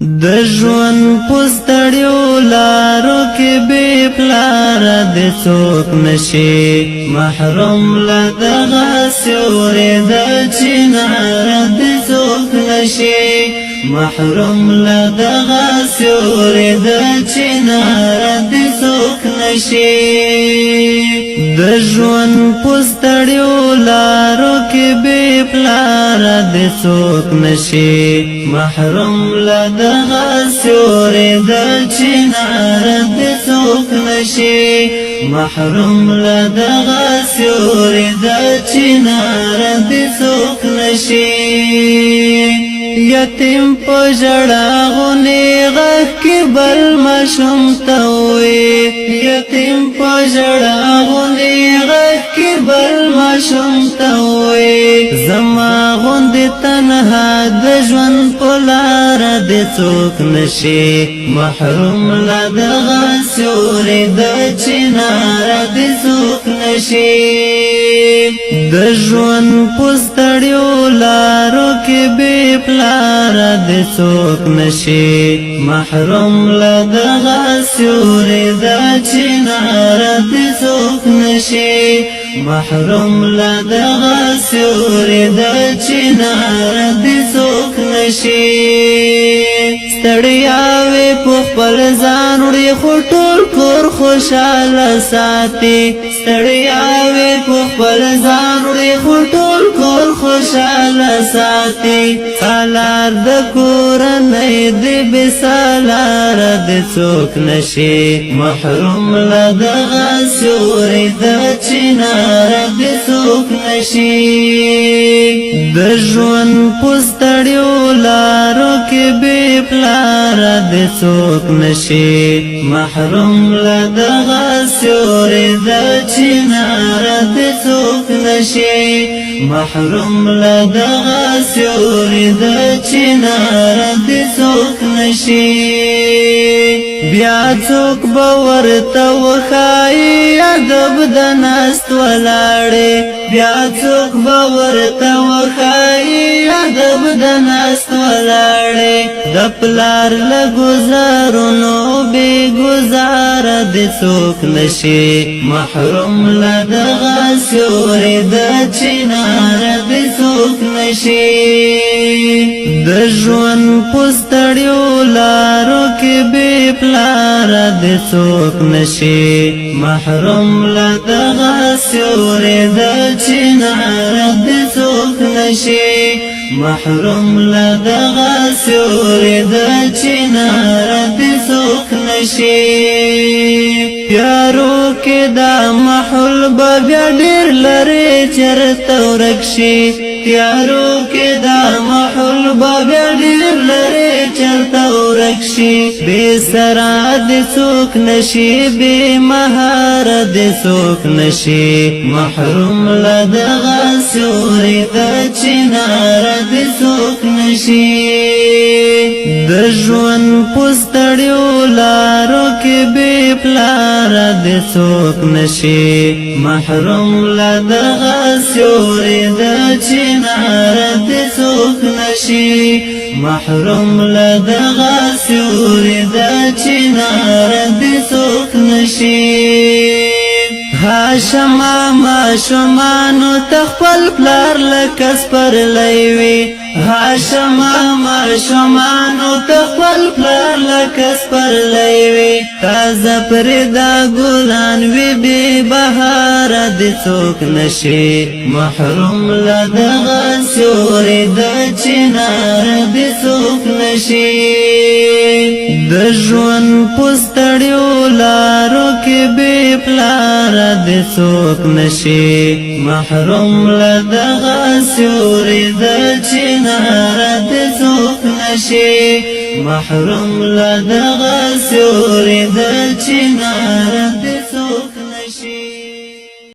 د ژوند پستړیو لارو کې بې پلاره د څوک نشي محروم له دغه سیوري د چناره د څوک نشي محروم له دغه سیوري د چناره د څوک نشي د ژوند پستړیو لارو کې بې پلاره د څوک نشي محروم له دغه سیوري د چناره د څوک نشي محروم له دغه سیوري د چناره د څوک نشي یتیم په ژړا غونې غږ کې بل ماشوم ته وې یتیم په ژړا غونې غږ کې بل ماشوم ته وې زما غوندې تنها د ژوند په لاره د څوک نشي محروم له دغه سیوري د چناره د څوک نشي د ژوند پستړیو لارو کې بې پلاره د څوک نشي محروم له دغه سیوري د چناره د څوک نشي محروم له دغه سیوري د چناره د څوک نشي ستړیاوې په خپل ځان وړي خو ټول کور خوشاله ساتي ستړیاوې په خپل ځان وړي خو ټول کور خوشاله ساتي سالار د کورنۍ د بسالار د څوک نشي محروم له دغه سیوري د چناره د څوک نشي د ژوند پستړیو لارو کې بې پلاره د څوک نشي محروم له دغه سیوري د چناره د څوک نشي محروم له دغه سیوري د چناره د څوک نشي بیا څوک به ورته وښایي ادب د ناست ولاړې بیا څوک به ورته وښایي ادب د ناست ولاړې د پلار له ګزارونو بې ګزاره د څوک نشي محروم له دغه سیوري د چناره د څوک نشي د ژوند پستړیو لارو کې بې پلاره د څوک نشي محروم له دغه سیوري د چناره د څوک نشي محروم له دغه سیوري د چناره د څوک نشي پیارو کې دا محل به بیا ډېر لرې چېرته ورک شي پیارو کې دا محل به بیا ډېر لرې چېرته ورک شي بې سره د څوک نشي بې مهاره د څوک نشي محروم له دغه سیوري د چناره د څوک نشي د ژوند پستړیو لارو کې بې پلاره د څوک نشي محروم له دغه سیوري د چناره د څوک نشي محروم له دغه سیوري د چناره د څوک نشي هاشما ماشومانو تخپل پلار لکه سپرلی وي هاشما ماشومانو تخپل پلار لکه سپرلی وي تازه پرېدا ګلان وي بې بهاره د څوک نشي محروم له دغه سیوري د چناره د څوک نشي د ژوند پستړیو لارو کې بې پلاره د څوک نشي محروم له دغه سیوري د چناره د څوک نشي محروم له دغه سیوري د چناره د څوک